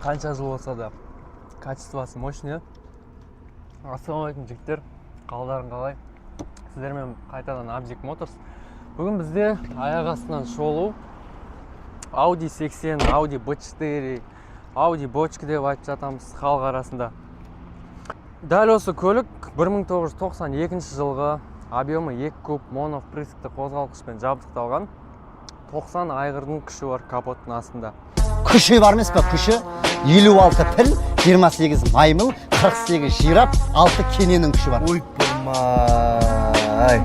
Қанша жыл болса да качествосы мощный. Ассалаумалейкум жігіттер, қалдарың қалай? Сіздермен қайтадан Abzik Motors. Бүгін бізде аяқ астынан шолу Audi 80, Audi B4, Audi бочка деп айтып жатамыз халық арасында. Дәл осы көлік 1992 жылғы объемы 2 куб моновпрысқты қозғалтқышпен жабдықталған. 90 айғырдың күші бар капоттың астында. Күші бар емес пе? Күші 56 піл, 28 маймыл, 48 жираф, 6 кененің күші бар. Ой, болмай.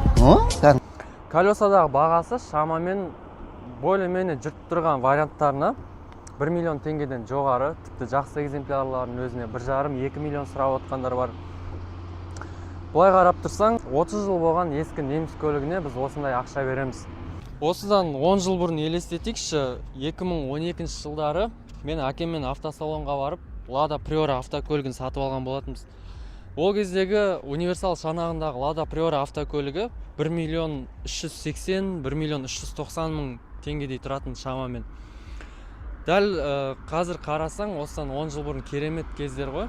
Колесадағы бағасы шамамен более-менее жүріп тұрған варианттарына 1 миллион теңгеден жоғары, тіпті жақсы экземплярлардың өзіне 1,5-2 миллион сұрап отқандар бар. Бұлай қарап тұрсаң, 30 жыл болған ескі неміс көлігіне біз осындай ақша береміз. Осыдан 10 жыл бұрын елестетейікші, 2012 жылдары мен әкеммен автосалонға барып, Lada Priora автокөлігін сатып алған болатынбыз. Ол кездегі универсал шанағындағы Lada Priora автокөлігі 1 миллион 380, 1 миллион 390 мың теңгедей тұратын шамамен. Дәл қазір қарасаң, осыдан 10 жыл бұрын керемет кездер ғой.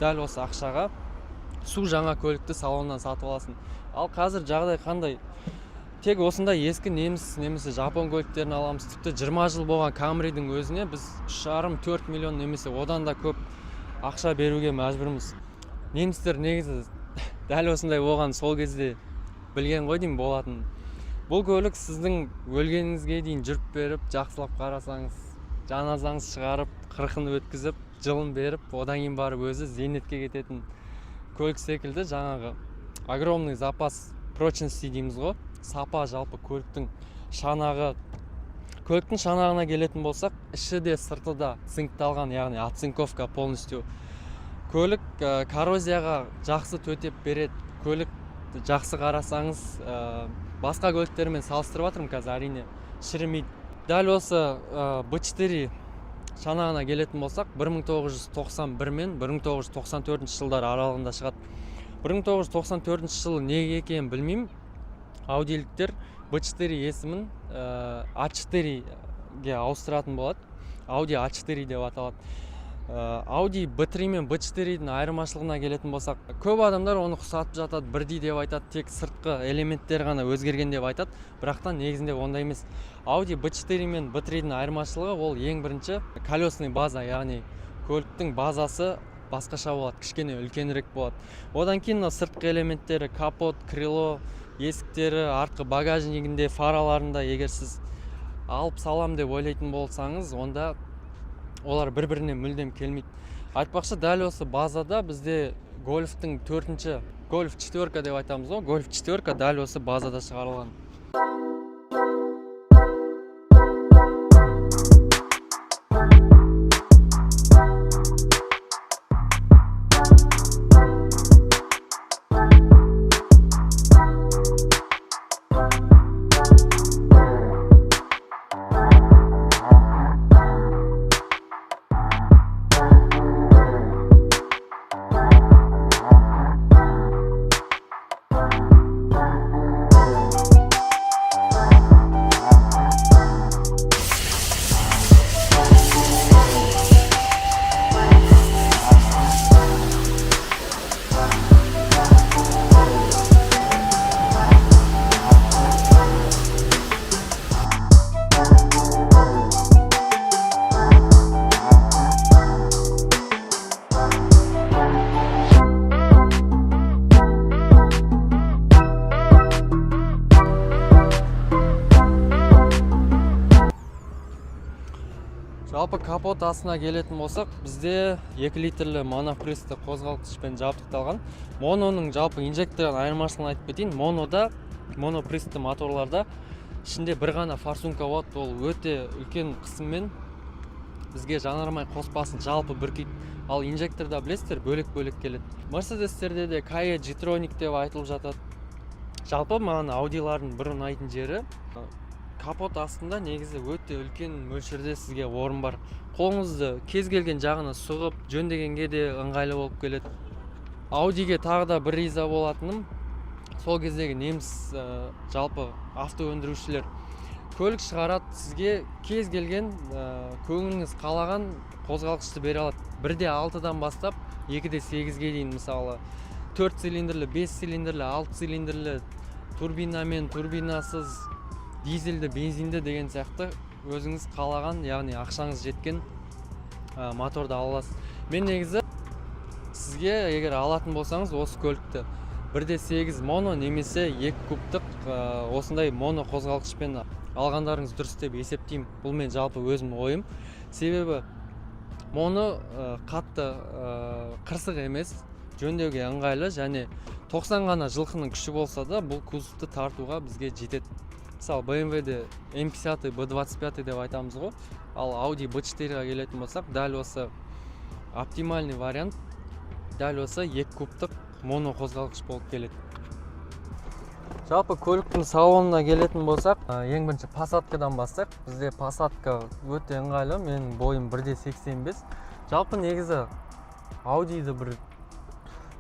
Дәл осы ақшаға су жаңа көлікті салоннан сатып аласың. Ал қазір жағдай қандай? Тек осындай ескі неміс немесе жапон көліктерін аламыз. Тіпті 20 жыл болған Camry'дің өзіне біз 3,5-4 миллион немесе одан да көп ақша беруге мәжбүрміз. Немістер негізі дәл осындай болған сол кезде білген ғой деймін болатын. Бұл көлік сіздің өлгеніңізге дейін жүріп беріп, жақсылап қарасаңыз, жаназаңыз шығарып, қырқын өткізіп, жылын беріп, одан кейін барып өзі зейнетке кететін көлік секілді. Жаңағы огромный запас прочности дейміз ғой. Сапа жалпы көліктің шанағы. Көліктің шанағына келетін болсақ, іші де сырты да цинкталған, яғни оцинковка полностью. Көлік коррозияға жақсы төтеп береді. Көлік жақсы қарасаңыз, басқа көліктермен салыстырып жатырмын қазір, әрине шірімейді. Дәл осы B4 шанағына келетін болсақ, 1991 мен 1994 жылдар аралығында шығады. 1994 жылы неге екенін білмеймін. Аудиліктер B4 есімін A4-ге ауыстыратын болады. Audi A4 деп аталады. Audi B3 мен B4-дің айырмашылығына келетін болсақ, көп адамдар оны құсатып жатады, бірдей деп айтады, тек сыртқы элементтер ғана өзгерген деп айтады, бірақтан негізінде ондай емес. Audi B4 мен B3-дің айырмашылығы ол ең бірінші колесный база, яғни көліктің базасы басқаша болады, кішкене үлкенірек болады. Одан кейін сыртқы элементтері, капот, крыло, есіктері, артқы багажнигінде, фараларында егер сіз алып салам деп ойлайтын болсаңыз, онда олар бір-біріне мүлдем келмейді. Айтпақшы, дәл осы базада бізде Golf-тың 4-ші, Golf 4 деп айтамыз ғой, Golf 4 дәл осы базада шығарылған. Жалпы капот астына келетін болсақ, бізде 2 литрлі моновпрысты қозғалтқышпен жабдықталған. Мононың жалпы инжектордан айырмашылығын айтып кетейін. Монода, монопрысты моторларда ішінде бір ғана форсунка болады. Ол өте үлкен қысыммен бізге жанармай қоспасын жалпы бүркейді. Ал инжекторда білесіздер, бөлек-бөлек келеді. Мерседестерде де KE G-Tronic деп айтылып жатады. Жалпы маған Audilардың бір ұнайтын жері, капот астында негізі өте үлкен мөлшерде сізге орын бар. Қолыңызды кез келген жағына сұғып, жөндегенге де ыңғайлы болып келеді. Audiге тағы да бір риза болатыным, сол кездегі неміс жалпы авто өндірушілер көлік шығарады сізге кез келген көңіліңіз қалаған қозғалғышты бере алады. 1.6-дан бастап 2.8-ге дейін, мысалы 4 цилиндрлі, 5 цилиндрлі, 6 цилиндрлі, турбинамен, турбинасыз, дизельді, бензинді деген сияқты өзіңіз қалаған, яғни ақшаңыз жеткен моторды ала аласыз. Мен негізі сізге егер алатын болсаңыз осы көлікті 1.8 моно немесе 2 кубтық осындай моно қозғалғышпен алғандарыңыз дұрыс деп есептеймін. Бұл мен жалпы өзім ойым. Себебі моно қатты қырсық емес, жөндеуге ыңғайлы және 90 ғана жылқының күші болса да бұл кузовты тартуға бізге жетеді. Мысалы BMW-де M50, B25 деп айтамыз ғой. Ал Audi B4-ға келетін болсақ, дәл осы оптимальный вариант дәл осы 2 кубтық моно қозғалғыш болып келеді. Жалпы көліктің салонына келетін болсақ, ең бірінші Passat'дан бастайық. Бізде Passat'ка өте ыңғайлы, менің бойым 1.85. Жалпы негізі Audi'ді бір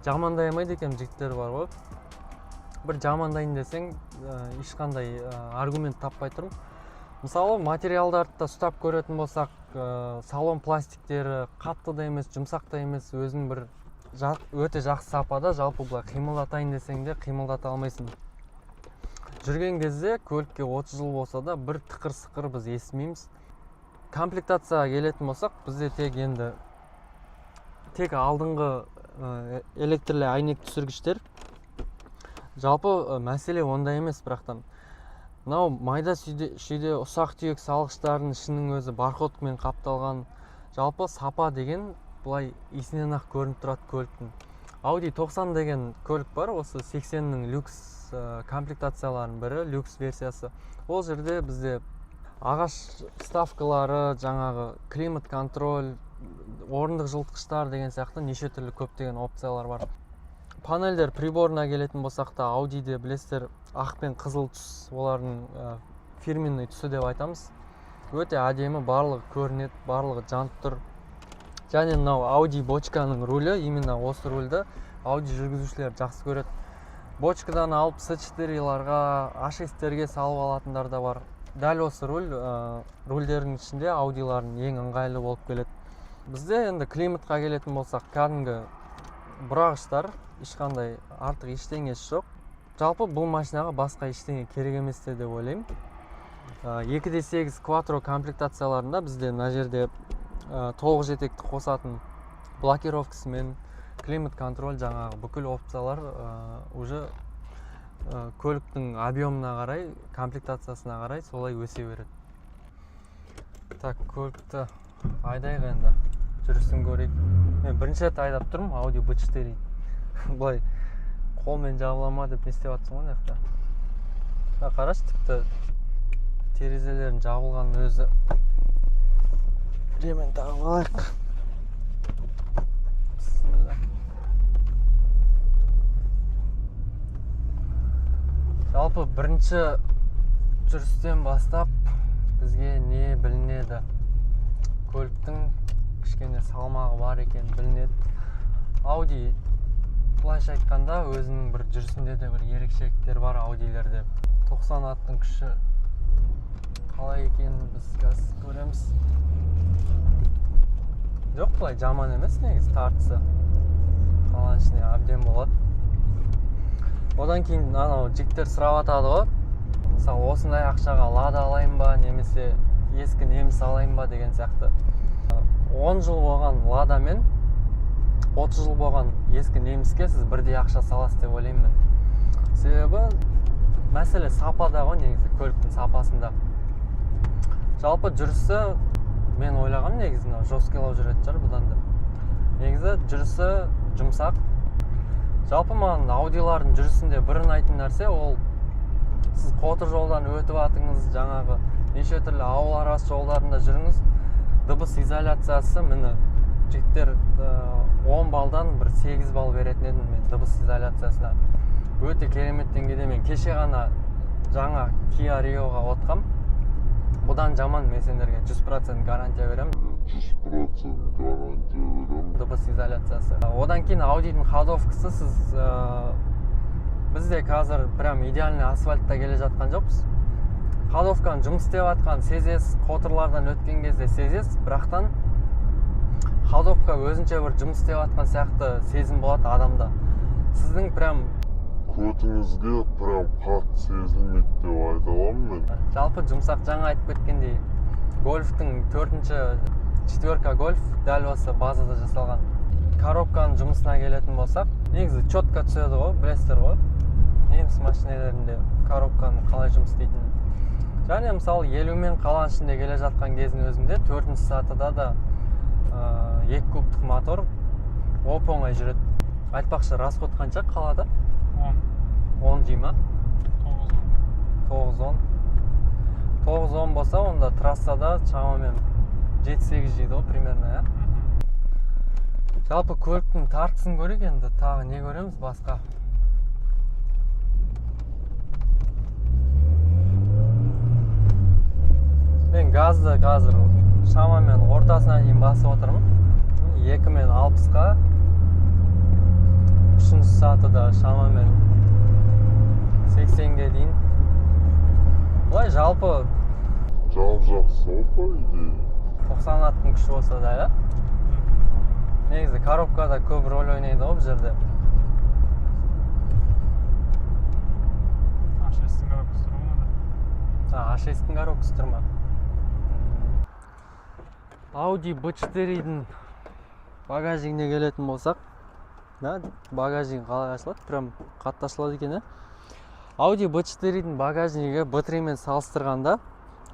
жамандаймайды екен жігіттер бар ғой. Бір жамандайын десең, ешқандай аргумент таппай тұрмын. Мысалы, материалдарды да ұстап көретін болсақ, салон пластиктері қатты да емес, жұмсақ та емес, өзінің бір өте жақсы сапада. Жалпы бұлай қимылдатайын десең де қимылдата алмайсың. Жүрген кезде көлікке 30 жыл болса да бір тықыр-сықыр біз естімейміз. Комплектацияға келетін болсақ, бізде тек алдыңғы электрлі әйнек түсіргіштер. Жалпы мәселе онда емес, бірақтан мынау майда шүйде ұсақ түйек салғыштардың ішінің өзі баркодымен қапталған. Жалпы сапа деген бұлай есінен ақ көрініп тұрады көліктің. Audi 90 деген көлік бар, осы 80-нің люкс комплектацияларының бірі, люкс версиясы. Ол жерде бізде ағаш вставкалары, жаңағы климат контроль, орындық жылытқыштар деген сияқты неше түрлі көптеген опциялар бар. Панельдер приборына келетін болсақ та, Audi'де білесіздер, ақ пен қызыл түс, олардың фирменный түсі деп айтамыз. Өте әдемі, барлығы көрінеді, барлығы жанып тұр. Және мынау Audi бочканың рулі, именно осы рульді Audi жүргізушілер жақсы көреді. Бочкадан алып C4-ларға, A6-терге салып алатындар да бар. Дәл осы рульдердің ішінде Audi'лардың ең ыңғайлы болып келеді. Бізде енді климатқа келетін болсақ, кәдімгі бұрағыштар, ешқандай артық ештеңесі жоқ. Жалпы бұл машинаға басқа ештеңе керек емес деп ойлаймын. 2.8 Quattro комплектацияларында бізде мына жерде толық жетекті қосатын блокировкасымен, климат контроль, жаңағы бүкіл опциялар уже көліктің объемына қарай, комплектациясына қарай солай өсе береді. Так, көлікті айдайық енді, жүрісін көрейік. Мен бірінші рет айдап тұрмын Audi B4. Бұлай қолмен жабылама деп не істеп жатсың ғой мына жақта. Қарашы, тіпті терезелерін жабылған өзі. Ремень тағып алайық. Жалпы бірінші жүрістен бастап бізге не білінеді? Көліктің кішкене салмағы бар екен білінеді. Audi былайша айтқанда өзінің бір жүрісінде де бір ерекшеліктер бар Audi'лерде. 90 аттың күші қалай екенін біз қазір көреміз. Жоқ, былай жаман емес негізі, тартысы қалған ішіне әбден болады. Одан кейін анау жігіттер сұрап жатады ғой, мысалы осындай ақшаға Lada алайын ба, немесе ескі неміс алайын ба деген сияқты. 10 жыл болған Lada мен 30 жыл болған ескі неміске сіз бірдей ақша саласыз деп ойлаймын мен. Себебі мәселе сапада ғой негізі, көліктің сапасында. Жалпы жүрісі мен ойлағам негізі жесткілау жүретін шығар бұдан да. Негізі жүрісі жұмсақ. Жалпы маған Audi'лардың жүрісінде бір ұнайтын нәрсе, ол сіз қотыр жолдан өтіп атыңыз, жаңағы неше түрлі ауыл арасы жолдарында жүріңіз, дыбыс изоляциясы мені жігіттер 10 балдан бір 8 бал беретін едім мен дыбыс изоляциясына. Өте керемет деңгейде. Мен кеше ғана жаңа Kia Rio'ға отқам. Бұдан жаман мен сендерге 100% гарантия берем. 100% гарантия берем. Дыбыс изоляциясы. Одан кейін Audi'дің ходовкасы бізде қазір прям идеальный асфальтта келе жатқан жоқпыз. ходовканы жұмыс істеп жатқанын сезесіз, қотырлардан өткен кезде сезесіз, бірақтан ходовка өзінше бір жұмыс істеп жатқан сияқты сезім болады адамда. Сіздің прям көтіңізге прям қатты сезілмейді деп айта аламын мен. жалпы жұмсақ жаңа айтып кеткендей, гольфтың 4-4 гольф дәл осы базада жасалған. Коробканың жұмысына келетін болсақ, негізі четко түседі ғой, білесіздер ғой. Неміс машинелерінде коробканың қалай жұмыс істейтінін. Және мысалы 50-мен қаланың ішінде келе жатқан кездің өзінде 4-ші сатыда да 2 кубтық мотор оп-оңай жүреді. Айтпақшы, расход қанша қалада? 10 дей ма? 9-10 болса, онда трассада шамамен 7-8 жейді ғой примерно, иә? Жалпы көліктің тартысын көрейік енді, тағы не көреміз басқа? Мен газды қазір шамамен ортасына дейін басып отырмын. 2-мен 60-қа. 3-ші сатыда шамамен 80-ге дейін. Бұлай жалпы Жақсы ғой идея. 90 аттың күші болса да, иә? Негізі коробкада көп рөл ойнайды ғой бұл жерде. A6'ın коробкасы тұр ма? A6'ың коробкасы тұр ма? Audi B4-дің багажигіне келетін болсақ, багажигі қалай ашылады? Прям қатты ашылады екен, Audi B4-дің багажигі B3-мен салыстырғанда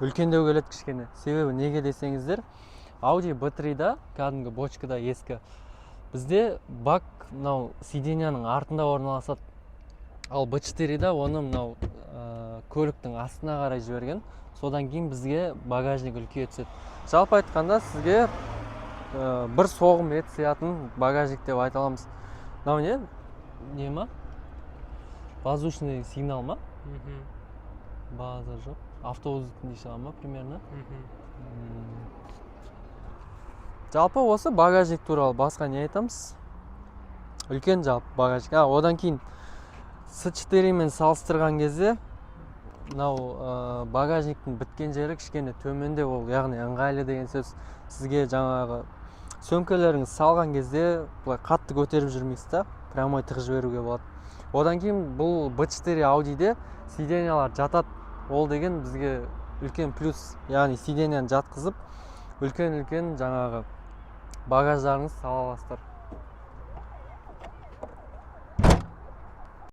үлкендеу келеді кішкене. Себебі неге десеңіздер, Audi B3-да, кәдімгі бочкада ескі, бізде бак сиденияның артында орналасады. Ал B4-да оны көліктің астына қарай жіберген. Содан кейін бізге багажник үлкейе түседі. Жалпы айтқанда сізге бір соғым ет сиятын багажник деп айта аламыз. Не ма? Воздушный сигнал ма? База жоқ. Автобустың дей ма примерно? Жалпы осы багажник туралы басқа не айтамыз? Үлкен жалпы багажник. Одан кейін S4-мен салыстырған кезде багажниктің біткен жері кішкене төменде ол, яғни ыңғайлы деген сөз. Сізге жаңағы сөмкелеріңіз салған кезде қатты көтеріп жүрмейсіз та, прямой тығып жіберуге болады. Одан кейін бұл B4 Audi'де сиденьялар жатады. Ол деген бізге үлкен плюс, яғни сиденьяны жатқызып, үлкен жаңағы багаждарыңыз сала аласыздар.